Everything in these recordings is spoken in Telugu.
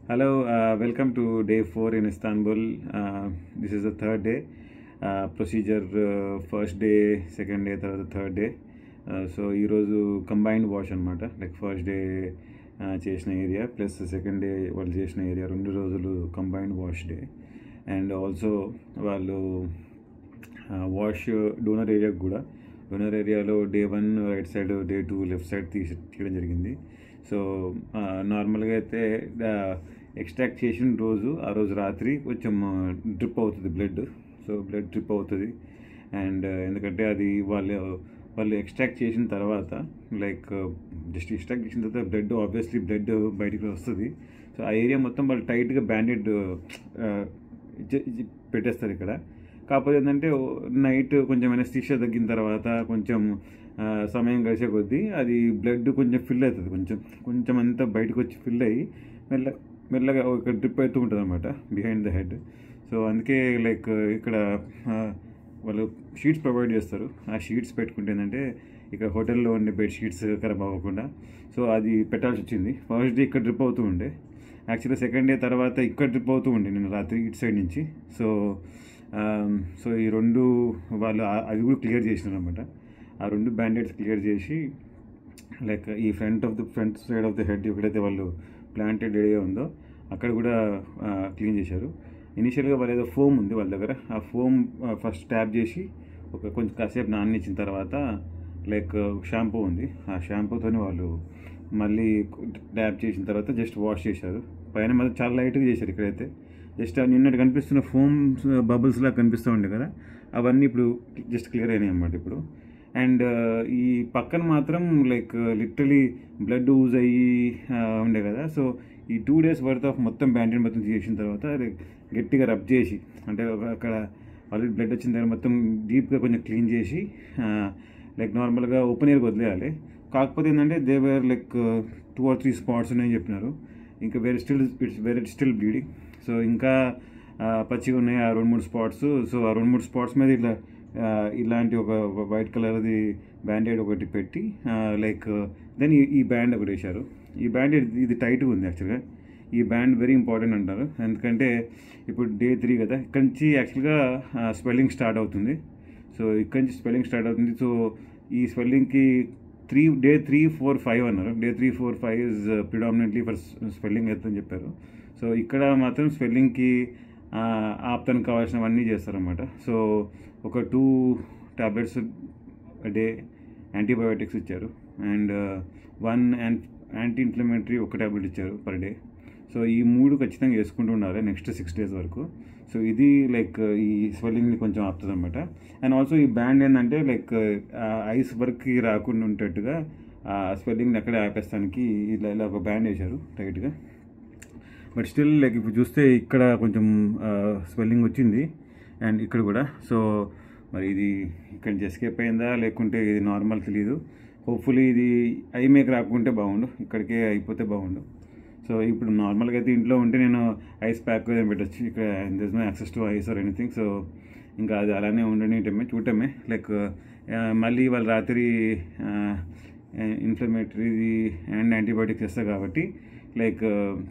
Hello, welcome to day 4 in Istanbul. This is the third day. Procedure first day, second day, third day. So ఈ రోజు కంబైన్డ్ వాష్ అనమాట. లైక్ ఫస్ట్ డే చేసిన ఏరియా ప్లస్ సెకండ్ డే వాళ్ళు చేసిన ఏరియా 2 రోజులు combined wash day. And also వాళ్ళు వాష్ డోనర్ ఏరియాకి కూడా డోనర్ ఏరియాలో day 1 right side, day 2 left side తీయడం జరిగింది. సో నార్మల్గా అయితే ఎక్స్ట్రాక్ట్ చేసిన రోజు ఆ రోజు రాత్రి కొంచెం డ్రిప్ అవుతుంది బ్లడ్. సో బ్లడ్ డ్రిప్ అవుతుంది. అండ్ ఎందుకంటే అది వాళ్ళు ఎక్స్ట్రాక్ట్ చేసిన తర్వాత లైక్ జస్ట్ ఎక్స్ట్రాక్ట్ చేసిన తర్వాత బ్లడ్ ఆబ్వియస్లీ బ్లడ్ బయటికి వస్తుంది. సో ఆ ఏరియా మొత్తం వాళ్ళు టైట్గా బ్యాండెడ్ పెట్టేస్తారు ఇక్కడ. కాకపోతే ఏంటంటే నైట్ కొంచెం ఎనస్థీషియా తగ్గిన తర్వాత కొంచెం సమయం గడిచే కొద్దీ అది బ్లడ్ కొంచెం ఫిల్ అవుతుంది, కొంచెం అంతా బయటకు వచ్చి ఫిల్ అయ్యి మెల్లగా ఒక డ్రిప్ అవుతూ ఉంటుంది అనమాట బిహైండ్ ద హెడ్. సో అందుకే లైక్ ఇక్కడ వాళ్ళు షీట్స్ ప్రొవైడ్ చేస్తారు. ఆ షీట్స్ పెట్టుకుంటే ఏంటంటే ఇక్కడ హోటల్లో ఉండే బెడ్ షీట్స్ ఖరాబ్ అవ్వకుండా సో అది పెట్టాల్సి వచ్చింది. ఫస్ట్ డే ఇక్కడ డ్రిప్ అవుతూ ఉండే, యాక్చువల్గా సెకండ్ డే తర్వాత ఇక్కడ డ్రిప్ అవుతూ ఉండే నేను రాత్రి ఇటు సైడ్ నుంచి. సో ఈ రెండు వాళ్ళు అవి కూడా క్లియర్ చేసినారు అనమాట. ఆ 2 బ్యాండేడ్స్ క్లియర్ చేసి లైక్ ఈ front side of the head ఎక్కడైతే వాళ్ళు ప్లాంటెడ్ ఏరియా ఉందో అక్కడ కూడా క్లీన్ చేశారు. ఇనిషియల్గా వాళ్ళు ఏదో ఫోమ్ ఉంది వాళ్ళ దగ్గర, ఆ ఫోమ్ ఫస్ట్ ట్యాప్ చేసి కొంచెం కాసేపు నాననిచ్చిన తర్వాత లైక్ షాంపూ ఉంది, ఆ షాంపూతో వాళ్ళు మళ్ళీ ట్యాప్ చేసిన తర్వాత జస్ట్ వాష్ చేశారు. పైన మళ్ళీ చాలా లైట్గా చేశారు. ఇక్కడైతే జస్ట్ నిన్నటి కనిపిస్తున్న ఫోమ్ బబుల్స్లా కనిపిస్తూ ఉండే కదా, అవన్నీ ఇప్పుడు జస్ట్ క్లియర్ అయినాయి అన్నమాట ఇప్పుడు. అండ్ ఈ పక్కన మాత్రం లైక్ లిటరలీ బ్లడ్ యూజ్ అయ్యి ఉండే కదా. సో ఈ 2 days వర్త్ ఆఫ్ మొత్తం బ్యాండేజ్ మొత్తం చేసిన తర్వాత గట్టిగా రబ్ చేసి, అంటే అక్కడ ఆల్రెడీ బ్లడ్ వచ్చిన దగ్గర మొత్తం డీప్గా కొంచెం క్లీన్ చేసి లైక్ నార్మల్గా ఓపెన్ ఎయిర్కి వదిలేయాలి. కాకపోతే ఏంటంటే they were like 2 or 3 spots ఉన్నాయని చెప్పినారు. ఇంకా వేరే స్టిల్ బ్లీడింగ్. సో ఇంకా పచ్చిగా ఉన్నాయి ఆ 2-3 spots. సో ఆ 2-3 spots మీద ఇలాంటి ఒక వైట్ కలర్ది బ్యాండేడ్ ఒకటి పెట్టి లైక్ దెన్ ఈ బ్యాండ్ ఒకటి వేశారు. ఈ బ్యాండ్ ఇది టైట్గా ఉంది యాక్చువల్గా. ఈ బ్యాండ్ వెరీ ఇంపార్టెంట్ అంటారు, ఎందుకంటే ఇప్పుడు డే 3 కదా, ఇక్కడి నుంచి యాక్చువల్గా స్వెల్లింగ్ స్టార్ట్ అవుతుంది. సో ఇక్కడి నుంచి స్వెల్లింగ్ స్టార్ట్ అవుతుంది. సో ఈ స్వెల్లింగ్కి డే 3, 4, 5 అన్నారు. Day 3, 4, 5 is predominantly for swelling అవుతుందని చెప్పారు. సో ఇక్కడ మాత్రం స్వెల్లింగ్కి ఆప్తానికి కావాల్సినవన్నీ చేస్తారన్నమాట. సో ఒక 2 tablets డే యాంటీబయోటిక్స్ ఇచ్చారు. అండ్ 1 యాంటీ ఇన్ఫ్లమేటరీ ఒక ట్యాబ్లెట్ ఇచ్చారు పర్ డే. సో ఈ 3 ఖచ్చితంగా వేసుకుంటూ ఉండాలి నెక్స్ట్ 6 days వరకు. సో ఇది లైక్ ఈ స్వెల్లింగ్ని కొంచెం ఆపుతుంది అనమాట. అండ్ ఆల్సో ఈ బ్యాండ్ ఏంటంటే లైక్ ఐస్ వర్క్కి రాకుండా ఉండేట్టుగా స్వెల్లింగ్ని అక్కడే ఆపేస్తానికి ఇలా ఒక బ్యాండ్ వేశారు టైట్గా. బట్ స్టిల్ లైక్ ఇప్పుడు చూస్తే ఇక్కడ కొంచెం స్వెల్లింగ్ వచ్చింది అండ్ ఇక్కడ కూడా. సో మరి ఇది ఇక్కడ నుంచి ఎస్కేప్ అయిందా లేకుంటే ఇది నార్మల్ తెలియదు. హోప్ఫుల్లీ ఇది ఐ మేక్ రాకుంటే బాగుండు, ఇక్కడికే అయిపోతే బాగుండు. సో ఇప్పుడు నార్మల్గా అయితే ఇంట్లో ఉంటే నేను ఐస్ ప్యాక్ ఏదైనా పెట్టచ్చు. ఇక్కడ this no access to ice or anything. So ఇంకా అది అలానే ఉండటమే చూడటమే. లైక్ మళ్ళీ వాళ్ళు రాత్రి ఇన్ఫ్లమేటరీది అండ్ యాంటీబయాటిక్స్ ఇస్తారు కాబట్టి లైక్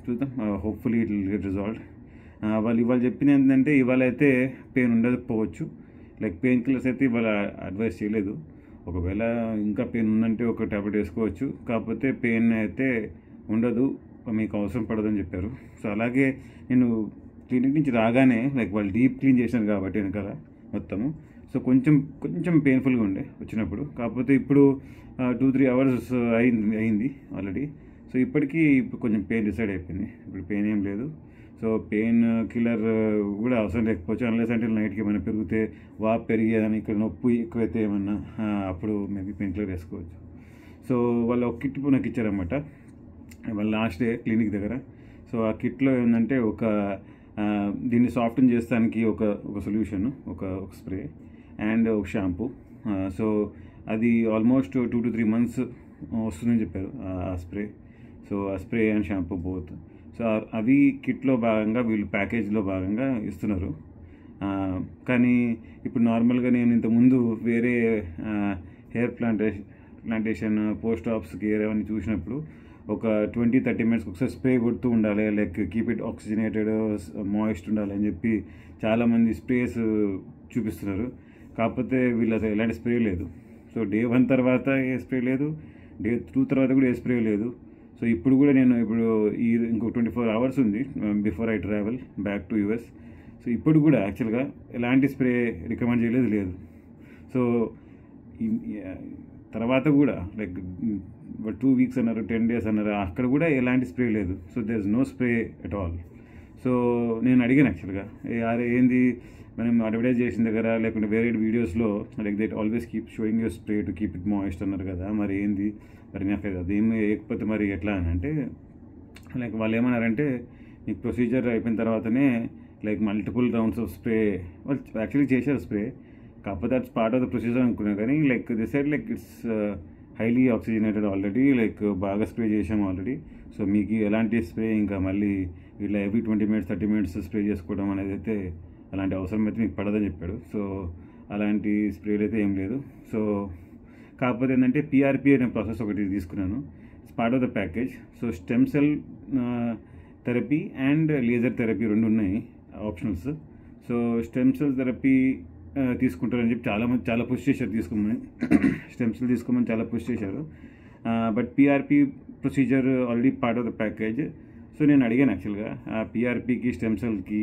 చూద్దాం, hopefully it will get resolved. వాళ్ళు ఇవాళ చెప్పింది ఏంటంటే ఇవాళ అయితే పెయిన్ ఉండకపోవచ్చు. లైక్ పెయిన్ కిల్లర్స్ అయితే ఇవాళ అడ్వైస్ చేయలేదు. ఒకవేళ ఇంకా పెయిన్ ఉందంటే ఒక ట్యాబ్లెట్ వేసుకోవచ్చు, కాకపోతే పెయిన్ అయితే ఉండదు, మీకు అవసరం పడదని చెప్పారు. సో అలాగే నేను క్లినిక్ నుంచి రాగానే లైక్ వాళ్ళు డీప్ క్లీన్ చేసినారు కాబట్టి వెనకాల మొత్తము. సో కొంచెం పెయిన్ఫుల్గా ఉండే వచ్చినప్పుడు, కాకపోతే ఇప్పుడు 2-3 hours అయింది ఆల్రెడీ. సో ఇప్పుడు కొంచెం పెయిన్ డిసైడ్ అయిపోయింది, ఇప్పుడు పెయిన్ ఏం లేదు. సో పెయిన్ కిల్లర్ కూడా అవసరం లేకపోవచ్చు, అన్లెస్ అంటే నైట్కి ఏమైనా పెరిగితే వాపు పెరిగేదని, ఇక్కడ నొప్పి ఎక్కువైతే ఏమన్నా అప్పుడు మేబీ పెయిన్ కిల్లర్ వేసుకోవచ్చు. సో వాళ్ళు ఒక కిట్ నాకు ఇచ్చారన్నమాట వాళ్ళ లాస్ట్ డే క్లినిక్ దగ్గర. సో ఆ కిట్లో ఏంటంటే దీన్ని సాఫ్ట్ని చేస్తానికి ఒక సొల్యూషన్, ఒక స్ప్రే అండ్ ఒక షాంపూ. సో అది ఆల్మోస్ట్ 2 to 3 months వస్తుందని చెప్పారు ఆ స్ప్రే. సో ఆ spray and shampoo both. So అవి కిట్లో భాగంగా వీళ్ళు ప్యాకేజ్లో భాగంగా ఇస్తున్నారు. కానీ ఇప్పుడు నార్మల్గా నేను ఇంతకుముందు వేరే హెయిర్ ప్లాంటేషన్ పోస్ట్ ఆప్స్కి అవన్నీ చూసినప్పుడు ఒక 20-30 మినిట్స్కి ఒకసారి స్ప్రే కొడుతూ ఉండాలి, like keep it oxygenated moist ఉండాలి అని చెప్పి చాలామంది స్ప్రేస్ చూపిస్తున్నారు. కాకపోతే వీళ్ళతో ఎలాంటి స్ప్రే లేదు. సో డే 1 తర్వాత ఏ స్ప్రే లేదు, డే 2 తర్వాత కూడా ఏ స్ప్రే లేదు. సో ఇప్పుడు కూడా నేను ఇంకో 24 hours ఉంది before I travel back to US. So ఇప్పుడు కూడా యాక్చువల్గా ఎలాంటి స్ప్రే రికమెండ్ చేయలేదు లేదు. సో తర్వాత కూడా లైక్ 2 weeks అన్నారు, 10 days అన్నారు, అక్కడ కూడా ఎలాంటి స్ప్రే లేదు. So there is no spray at all. So నేను అడిగాను యాక్చువల్గా, ఏంది మనం అడ్వర్టైజ్ చేసిన దగ్గర లేకుంటే వేరే వీడియోస్లో like that always keep showing your spray to keep it moist అన్నారు కదా, మరి ఏంది, మరి నాకు అదేం వేయకపోతే మరి ఎట్లా అని అంటే, లైక్ వాళ్ళు ఏమన్నారంటే మీకు ప్రొసీజర్ అయిపోయిన తర్వాతనే like multiple rounds of spray వాళ్ళు యాక్చువల్లీ చేశారు స్ప్రే, కాకపోతే అట్స్ పార్ట్ ఆఫ్ ద ప్రొసీజర్ అనుకున్నా. కానీ like the side like it's highly oxygenated already, like బాగా స్ప్రే చేసాము ఆల్రెడీ. సో మీకు ఎలాంటి స్ప్రే ఇంకా మళ్ళీ ఇట్లా ఎవ్రీ 20 minutes 30 minutes స్ప్రే చేసుకోవడం అనేది అయితే అలాంటి అవసరం అయితే మీకు పడదని చెప్పాడు. సో అలాంటి స్ప్రేలు అయితే ఏం లేదు. సో కాకపోతే ఏంటంటే PRP అనే ప్రాసెస్ ఒకటి తీసుకున్నాను, it's part of the package. So stem cell therapy and laser therapy 2 ఉన్నాయి optionals. So stem cell therapy తీసుకుంటారని చెప్పి చాలా పుష్ చేశారు తీసుకోమని, స్టెమ్ సెల్ తీసుకోమని చాలా పుష్ చేశారు. But PRP procedure already part of the package. So నేను అడిగాను యాక్చువల్గా PRPకి స్టెమ్ సెల్కి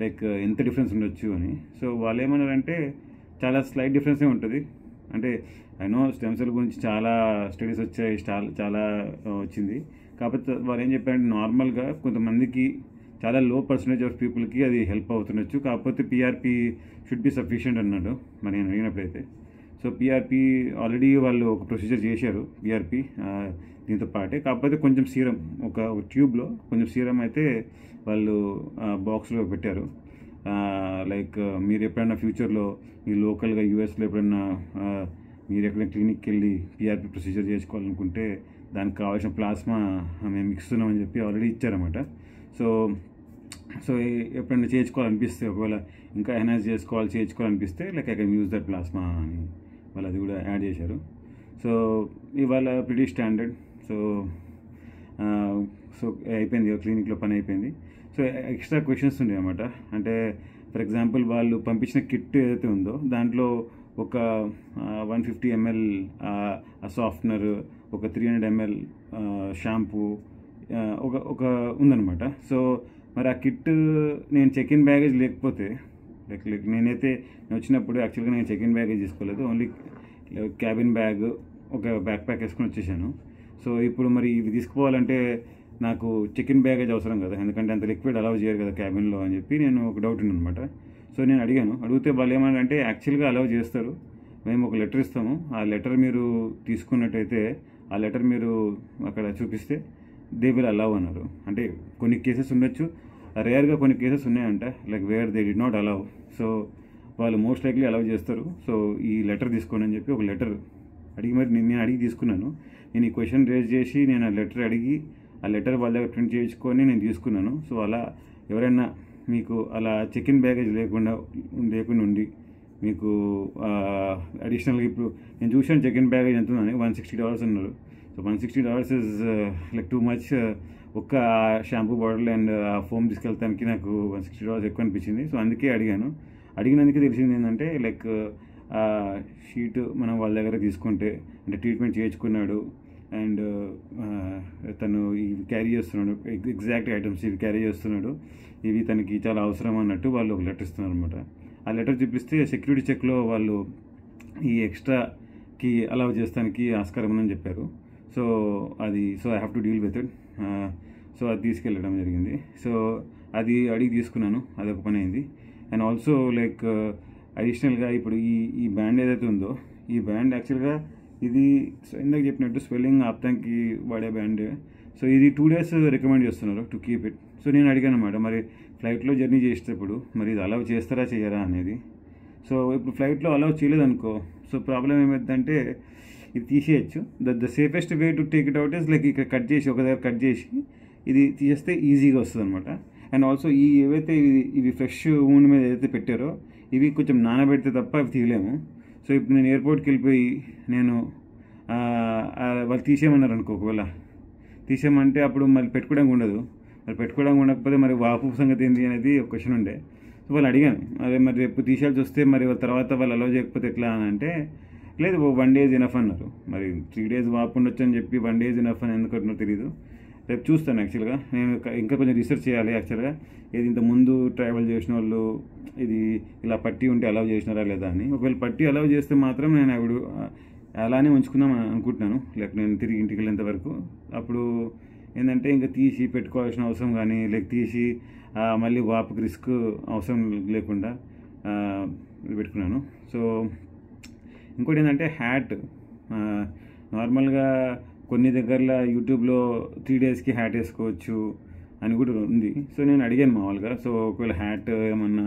లైక్ ఎంత డిఫరెన్స్ ఉండొచ్చు అని. సో వాళ్ళు ఏమన్నారంటే చాలా స్లైట్ డిఫరెన్సే ఉంటుంది. అంటే ఐనో స్టెమ్ సెల్ గురించి చాలా స్టడీస్ వచ్చాయి, చాలా వచ్చింది. కాకపోతే వాళ్ళు ఏం చెప్పారంటే నార్మల్గా కొంతమందికి చాలా లో పర్సంటేజ్ ఆఫ్ పీపుల్కి అది హెల్ప్ అవుతుండొచ్చు, కాకపోతే PRP షుడ్ బి సఫిషియంట్ అన్నాడు మరి నేను అడిగినప్పుడైతే. సో PRP ఆల్రెడీ వాళ్ళు ఒక ప్రొసీజర్ చేశారు PRP దీంతో పాటే, కాకపోతే కొంచెం సీరం ఒక ట్యూబ్లో కొంచెం సీరం అయితే వాళ్ళు బాక్స్లో పెట్టారు. లైక్ మీరు ఎప్పుడైనా ఫ్యూచర్లో మీ లోకల్గా యూఎస్లో ఎప్పుడైనా మీరు ఎక్కడైనా క్లినిక్కి వెళ్ళి PRP ప్రొసీజర్ చేసుకోవాలనుకుంటే దానికి కావాల్సిన ప్లాస్మా మేము ఇస్తున్నామని చెప్పి ఆల్రెడీ ఇచ్చారన్నమాట. సో ఎప్పుడైనా చేయించుకోవాలనిపిస్తే, ఒకవేళ ఇంకా ఎన్హాన్స్ చేయించుకోవాలనిపిస్తే like I can use that plasma అని వాళ్ళు అది కూడా యాడ్ చేశారు. సో ఇవాళ ప్రిటీ స్టాండర్డ్. సో అయిపోయింది, క్లినిక్లో పని అయిపోయింది. సో ఎక్స్ట్రా క్వశ్చన్స్ ఉండే అన్నమాట. అంటే ఫర్ ఎగ్జాంపుల్ వాళ్ళు పంపించిన కిట్ ఏదైతే ఉందో దాంట్లో ఒక 150 ml సాఫ్ట్నర్, ఒక 300 ml షాంపూ ఒక ఉందన్నమాట. సో మరి ఆ కిట్ నేను చెక్ ఇన్ బ్యాగేజ్ లేకపోతే లైక్ నేనైతే వచ్చినప్పుడు యాక్చువల్గా నేను చెక్ ఇన్ బ్యాగేజ్ తీసుకోలేదు, ఓన్లీ క్యాబిన్ బ్యాగ్ ఒక బ్యాక్ ప్యాక్ వేసుకొని వచ్చేసాను. సో ఇప్పుడు మరి ఇవి తీసుకుపోవాలంటే నాకు చెక్ ఇన్ బ్యాగేజ్ అవసరం కదా, ఎందుకంటే అంత లిక్విడ్ అలౌ చేయరు కదా క్యాబిన్లో అని చెప్పి నేను ఒక డౌట్ ఉందన్నమాట. సో నేను అడిగితే వాళ్ళు ఏమన్నారంటే యాక్చువల్గా అలౌ చేస్తారు, మేము ఒక లెటర్ ఇస్తాము, ఆ లెటర్ మీరు తీసుకున్నట్టయితే ఆ లెటర్ మీరు అక్కడ చూపిస్తే దే విల్ అలౌ అన్నారు. అంటే కొన్ని కేసెస్ ఉండొచ్చు, రేర్గా కొన్ని కేసెస్ ఉన్నాయంట like where they did not allow. So వాళ్ళు మోస్ట్ లైక్లీ అలౌ చేస్తారు. సో ఈ లెటర్ తీసుకోండి అని చెప్పి ఒక లెటర్ అడిగి మరి నేను అడిగి తీసుకున్నాను. నేను ఈ క్వశ్చన్ రేజ్ చేసి నేను ఆ లెటర్ అడిగి ఆ లెటర్ వాళ్ళ దగ్గర ప్రింట్ చేయించుకొని నేను తీసుకున్నాను. సో అలా ఎవరైనా మీకు అలా చెక్ ఇన్ బ్యాగేజ్ లేకుండా ఉండి మీకు అడిషనల్గా ఇప్పుడు నేను చూసాను చెక్ ఇన్ బ్యాగేజ్ ఎంత ఉందని $160 అన్నారు. So $160 is like too much. ఒక్క షాంపూ బాటిల్ అండ్ ఆ ఫోమ్ తీసుకెళ్తానికి నాకు $160 ఎక్కువ అనిపించింది. సో అందుకే అడిగినందుకే తెలిసింది ఏంటంటే లైక్ షీట్ మనం వాళ్ళ దగ్గర తీసుకుంటే అంటే ట్రీట్మెంట్ చేయించుకున్నాడు అండ్ తను ఇవి క్యారీ చేస్తున్నాడు, ఎగ్జాక్ట్ ఐటమ్స్ ఇవి క్యారీ చేస్తున్నాడు, ఇవి తనకి చాలా అవసరం అన్నట్టు వాళ్ళు ఒక లెటర్ ఇస్తున్నారు అనమాట. ఆ లెటర్ చూపిస్తే సెక్యూరిటీ చెక్లో వాళ్ళు ఈ ఎక్స్ట్రాకి అలౌ చేస్తానికి ఆస్కారం ఉందని చెప్పారు. So I have to deal with it. So అది తీసుకెళ్ళడం జరిగింది. సో అది అడిగి తీసుకున్నాను, అదొక పని అయింది. అండ్ ఆల్సో లైక్ అడిషనల్గా ఇప్పుడు ఈ బ్యాండ్ ఏదైతే ఉందో ఈ బ్యాండ్ యాక్చువల్గా ఇది ఇందాక చెప్పినట్టు స్వెల్లింగ్ ఆపడానికి వాడే బ్యాండ్. సో ఇది 2 days రికమెండ్ చేస్తున్నారు టు కీప్ ఇట్. సో నేను అడిగాను అనమాట, మరి ఫ్లైట్లో జర్నీ చేసేటప్పుడు మరి ఇది అలౌ చేస్తారా చేయరా అనేది. సో ఇప్పుడు ఫ్లైట్లో అలౌ చేయలేదనుకో, సో ప్రాబ్లం ఏమైందంటే ఇది తీసేయచ్చు. The safest way to take it out is like ఇక్కడ కట్ చేసి ఒక దగ్గర కట్ చేసి ఇది తీసేస్తే ఈజీగా వస్తుంది అనమాట. అండ్ ఆల్సో ఏవైతే ఇవి ఫ్రెష్ ఊండ్ మీద ఏదైతే పెట్టారో ఇవి కొంచెం నానబెడితే తప్ప అవి తీయలేము. సో ఇప్పుడు నేను ఎయిర్పోర్ట్కి వెళ్ళిపోయి నేను వాళ్ళు తీసేయమన్నారు అనుకో, ఒకవేళ తీసేయమంటే అప్పుడు మళ్ళీ పెట్టుకోవడానికి ఉండదు. మరి పెట్టుకోవడానికి ఉండకపోతే మరి వాపు సంగతి ఏంటి అనేది ఒక క్వశ్చన్ ఉండే. సో వాళ్ళు అడిగాను, అదే మరి రేపు తీసేయాల్సి వస్తే మరి తర్వాత వాళ్ళు అలౌ చేయకపోతే ఎట్లా అని అంటే, లేదు 1 day ఇనఫ్ అన్నారు. మరి 3 days వాపు ఉండొచ్చు అని చెప్పి 1 day ఇనఫ్ అని ఎందుకు అంటున్నారో తెలియదు. రేపు చూస్తాను. యాక్చువల్గా నేను ఇంకా కొంచెం రీసెర్చ్ చేయాలి. యాక్చువల్గా ఇది ఇంత ముందు ట్రావెల్ చేసిన వాళ్ళు ఇది ఇలా పట్టి ఉంటే అలౌ చేసినారా లేదా అని. ఒకవేళ పట్టి అలౌ చేస్తే మాత్రం నేను అప్పుడు అలానే ఉంచుకుందాం అనుకుంటున్నాను. లేక నేను తిరిగి ఇంటికి వెళ్ళేంత వరకు. అప్పుడు ఏంటంటే ఇంకా తీసి పెట్టుకోవాల్సిన అవసరం కానీ, లేక తీసి మళ్ళీ వాపుకి రిస్క్ అవసరం లేకుండా పెట్టుకున్నాను. సో ఇంకోటి ఏంటంటే హ్యాట్, నార్మల్గా కొన్ని దగ్గరలో యూట్యూబ్లో 3 daysకి హ్యాట్ వేసుకోవచ్చు అని కూడా ఉంది. సో నేను అడిగాను మామూలుగా, సో ఒకవేళ హ్యాట్ ఏమన్నా,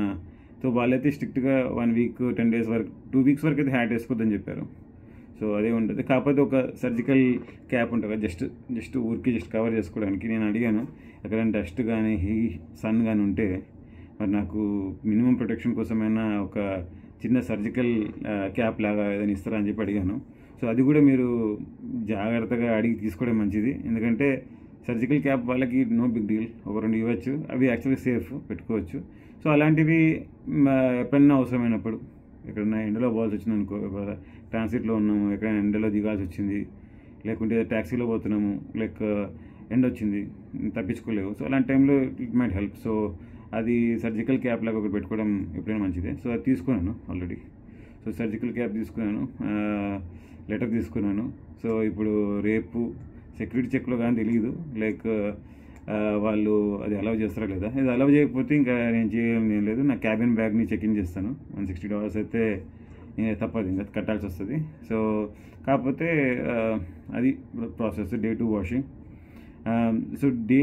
సో వాళ్ళైతే స్ట్రిక్ట్గా 1 week 10 days వరకు 2 weeks వరకు అయితే హ్యాట్ వేసుకోవద్దని చెప్పారు. సో అదే ఉంటుంది. కాకపోతే ఒక సర్జికల్ క్యాప్ ఉంటుంది కదా, జస్ట్ ఊరికి కవర్ చేసుకోవడానికి. నేను అడిగాను ఎక్కడైనా డస్ట్ కానీ సన్ కానీ ఉంటే మరి నాకు మినిమం ప్రొటెక్షన్ కోసమైనా ఒక చిన్న సర్జికల్ క్యాప్ లాగా ఏదైనా ఇస్తారా అని చెప్పి అడిగాను. సో అది కూడా మీరు జాగ్రత్తగా అడిగి తీసుకోవడం మంచిది. ఎందుకంటే సర్జికల్ క్యాప్ వాళ్ళకి నో బిగ్ డీల్, ఒక 2 ఇవ్వచ్చు. అవి యాక్చువల్లీ సేఫ్, పెట్టుకోవచ్చు. సో అలాంటివి ఎప్పుడైనా అవసరమైనప్పుడు, ఎక్కడైనా ఎండలో పోవాల్సి వచ్చింది అనుకో, ట్రాన్సిట్లో ఉన్నాము, ఎక్కడైనా ఎండలో దిగాల్సి వచ్చింది, లేకుంటే ట్యాక్సీలో పోతున్నాము, లైక్ ఎండ వచ్చింది, తప్పించుకోలేవు. సో అలాంటి టైంలో ఇట్ మైట్ హెల్ప్. సో అది సర్జికల్ క్యాప్ లాగా ఒకటి పెట్టుకోవడం ఎప్పుడైనా మంచిదే. సో అది తీసుకున్నాను ఆల్రెడీ. సో సర్జికల్ క్యాప్ తీసుకున్నాను, లెటర్ తీసుకున్నాను. సో ఇప్పుడు రేపు సెక్యూరిటీ చెక్లో కానీ తెలియదు, లైక్ వాళ్ళు అది అలౌ చేస్తారా లేదా. ఇది అలౌ చేయకపోతే ఇంకా నేను చేయడం ఏం లేదు. నా క్యాబిన్ బ్యాగ్ని చెక్ ఇన్ చేస్తాను. $160 అయితే తప్పదు, ఇంకా కట్టాల్సి వస్తుంది. సో కాకపోతే అది process. Day 2 washing. So day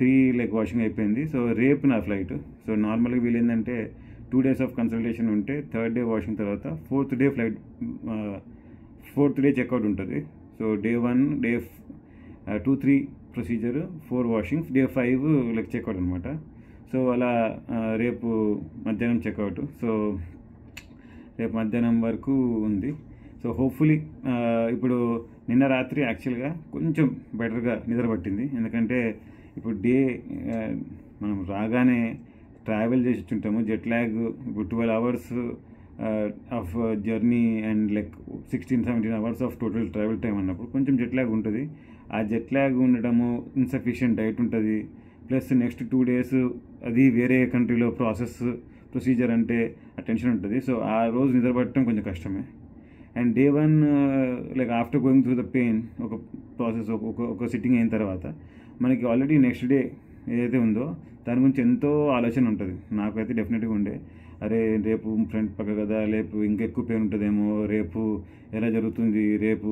3 like washing అయిపోయింది. సో రేపు నా ఫ్లైట్. సో నార్మల్గా వీళ్ళు ఏంటంటే 2 days ఆఫ్ కన్సల్టేషన్ ఉంటే 3rd day వాషింగ్ తర్వాత 4th day flight, 4th day checkout ఉంటుంది. So Day 1 Day 2 3 procedure, 4 washing, Day 5 like checkout అనమాట. సో అలా రేపు మధ్యాహ్నం చెక్అవుట్. సో రేపు మధ్యాహ్నం వరకు ఉంది. సో హోప్ఫుల్లీ ఇప్పుడు నిన్న రాత్రి యాక్చువల్గా కొంచెం బెటర్గా నిద్ర పట్టింది. ఎందుకంటే ఇప్పుడు మనం రాగానే ట్రావెల్ చేసి ఉంటాము, జెట్ ల్యాగ్ ఇప్పుడు 12 hours of journey and like 16-17 hours of total travel time అన్నప్పుడు కొంచెం జెట్ ల్యాగ్ ఉంటుంది. ఆ జెట్ ల్యాగ్ ఉండడము, ఇన్సఫిషియంట్ డైట్ ఉంటుంది, ప్లస్ నెక్స్ట్ 2 days అది వేరే కంట్రీలో ప్రొసీజర్ అంటే ఆ టెన్షన్ ఉంటుంది. సో ఆ రోజు నిద్రపట్టడం కొంచెం కష్టమే. And Day 1 like after going through the pain, ఒక ప్రాసెస్, ఒక సిట్టింగ్ అయిన తర్వాత మనకి ఆల్రెడీ నెక్స్ట్ డే ఏదైతే ఉందో దాని గురించి ఎంతో ఆలోచన ఉంటుంది. నాకైతే డెఫినెట్గా ఉండే, అరే రేపు ఫ్రంట్ పక్క కదా, రేపు ఇంకెక్కువ పెయిన్ ఉంటుందేమో, రేపు ఎలా జరుగుతుంది, రేపు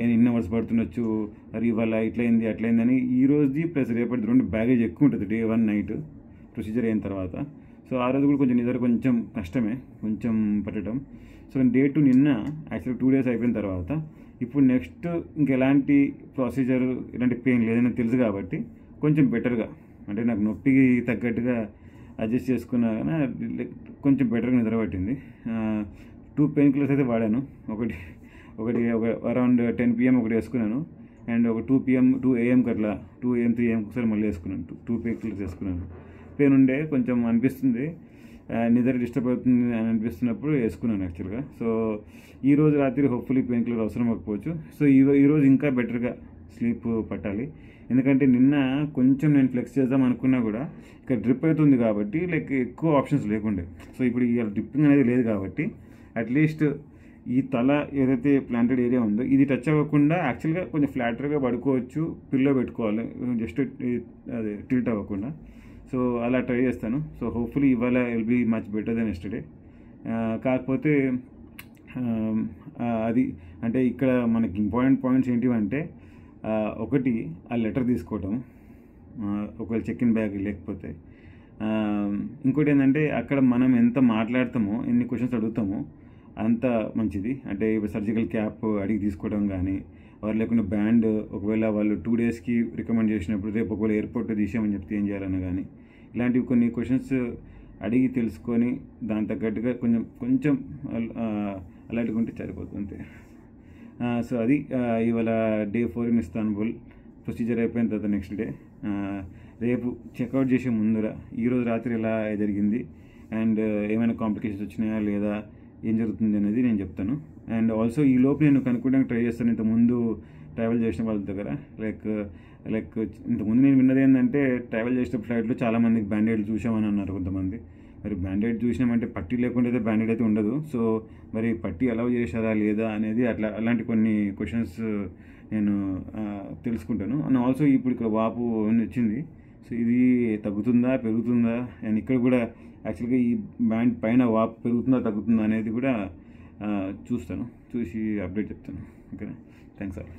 ఎన్ని అవర్స్ పడుతుండొచ్చు, అది ఇవాళ ఇట్లయింది అట్లయిందని ఈ రోజుది ప్లస్ రేపటి 2 బ్యాగేజ్ ఎక్కువ ఉంటుంది Day 1 నైట్ ప్రొసీజర్ అయిన తర్వాత. సో ఆ రోజు కూడా కొంచెం నిద్ర కొంచెం కష్టమే, కొంచెం పట్టడం. సో Day 2 నిన్న యాక్చువల్గా 2 days అయిపోయిన తర్వాత ఇప్పుడు నెక్స్ట్ ఇంకెలాంటి ప్రొసీజర్, ఇలాంటి పెయిన్ లేదని తెలుసు కాబట్టి కొంచెం బెటర్గా, అంటే నాకు నొప్పికి తగ్గట్టుగా అడ్జస్ట్ చేసుకున్నా కానీ కొంచెం బెటర్గా నిద్ర పట్టింది. 2 పెయిన్ కిల్లర్స్ అయితే వాడాను. ఒకటి అరౌండ్ 10 PM ఒకటి వేసుకున్నాను, అండ్ ఒక 2 AM అట్లా 2 AM 3 AM ఒకసారి మళ్ళీ వేసుకున్నాను. 2 పెయిన్ కిల్లర్స్ వేసుకున్నాను. పెయిన్ ఉండే కొంచెం అనిపిస్తుంది, నిద్ర డిస్టర్బ్ అవుతుంది అని అనిపిస్తున్నప్పుడు వేసుకున్నాను యాక్చువల్గా. సో ఈరోజు రాత్రి హోప్ఫుల్లీ పెయిన్ కిల్లర్ అవసరం అవ్వకపోవచ్చు. సో ఈరోజు ఇంకా బెటర్గా స్లీప్ పట్టాలి. ఎందుకంటే నిన్న కొంచెం నేను ఫ్లెక్స్ చేద్దాం అనుకున్నా కూడా ఇక్కడ డ్రిప్ అవుతుంది కాబట్టి లైక్ ఎక్కువ ఆప్షన్స్ లేకుండే. సో ఇప్పుడు ఈ డ్రిప్పింగ్ అనేది లేదు కాబట్టి అట్లీస్ట్ ఈ తల ఏదైతే ప్లాంటెడ్ ఏరియా ఉందో ఇది టచ్ అవ్వకుండా యాక్చువల్గా కొంచెం ఫ్లాటర్గా పడుకోవచ్చు, పిల్లో పెట్టుకోవాలి, జస్ట్ అదే టిల్ట్ అవ్వకుండా. సో అలా ట్రై చేస్తాను. సో హోప్ఫుల్లీ ఇవాళ will be much better than yesterday. కాకపోతే అది అంటే ఇక్కడ మనకి ఇంపార్టెంట్ పాయింట్స్ ఏంటివంటే, ఒకటి ఆ లెటర్ తీసుకోవటం, ఒకవేళ చెక్ ఇన్ బ్యాగ్ లేకపోతే. ఇంకోటి ఏంటంటే అక్కడ మనం ఎంత మాట్లాడతామో, ఎన్ని క్వశ్చన్స్ అడుగుతామో అంత మంచిది. అంటే ఇప్పుడు సర్జికల్ క్యాప్ అడిగి తీసుకోవడం కానీ, వారు లేకుండా బ్యాండ్ ఒకవేళ వాళ్ళు 2 daysకి రికమెండ్ చేసినప్పుడు రేపు ఒకవేళ ఎయిర్పోర్ట్ తీసామని చెప్తే ఏం చేయాలన్నా కానీ, ఇలాంటివి కొన్ని క్వశ్చన్స్ అడిగి తెలుసుకొని దాని తగ్గట్టుగా కొంచెం అలర్ట్గా ఉంటే సరిపోతుంది అంతే. సో అది ఇవాళ డే 4 ఇన్ ఇస్తాన్బుల్. ప్రొసీజర్ అయిపోయిన తర్వాత నెక్స్ట్ డే రేపు చెక్అవుట్ చేసే ముందర ఈరోజు రాత్రి ఎలా జరిగింది అండ్ ఏమైనా కాంప్లికేషన్స్ వచ్చినాయా లేదా, ఏం జరుగుతుంది అనేది నేను చెప్తాను. అండ్ ఆల్సో ఈ లోపు నేను కనుక్కోవడానికి ట్రై చేస్తాను ఇంతకుముందు ట్రావెల్ చేసిన వాళ్ళ దగ్గర. లైక్ ఇంతకుముందు నేను విన్నది ఏంటంటే ట్రావెల్ చేసిన ఫ్లైట్లో చాలామందికి బ్యాండేడ్ చూసామని అన్నారు కొంతమంది. మరి బ్యాండేడ్ చూసినామంటే పట్టీ లేకుండా అయితే బ్యాండేడ్ అయితే ఉండదు. సో మరి పట్టీ అలౌ చేశారా లేదా అనేది అలాంటి కొన్ని క్వశ్చన్స్ నేను తెలుసుకుంటాను. అండ్ ఆల్సో ఇప్పుడు ఇక్కడ వాపు వచ్చింది. సో ఇది తగ్గుతుందా పెరుగుతుందా, అండ్ ఇక్కడ కూడా యాక్చువల్గా ఈ బ్యాండ్ పైన వాపు పెరుగుతుందా తగ్గుతుందా అనేది కూడా చూస్తాను, చూసి అప్డేట్ చెప్తాను. ఓకేనా, థ్యాంక్స్ ఆల్.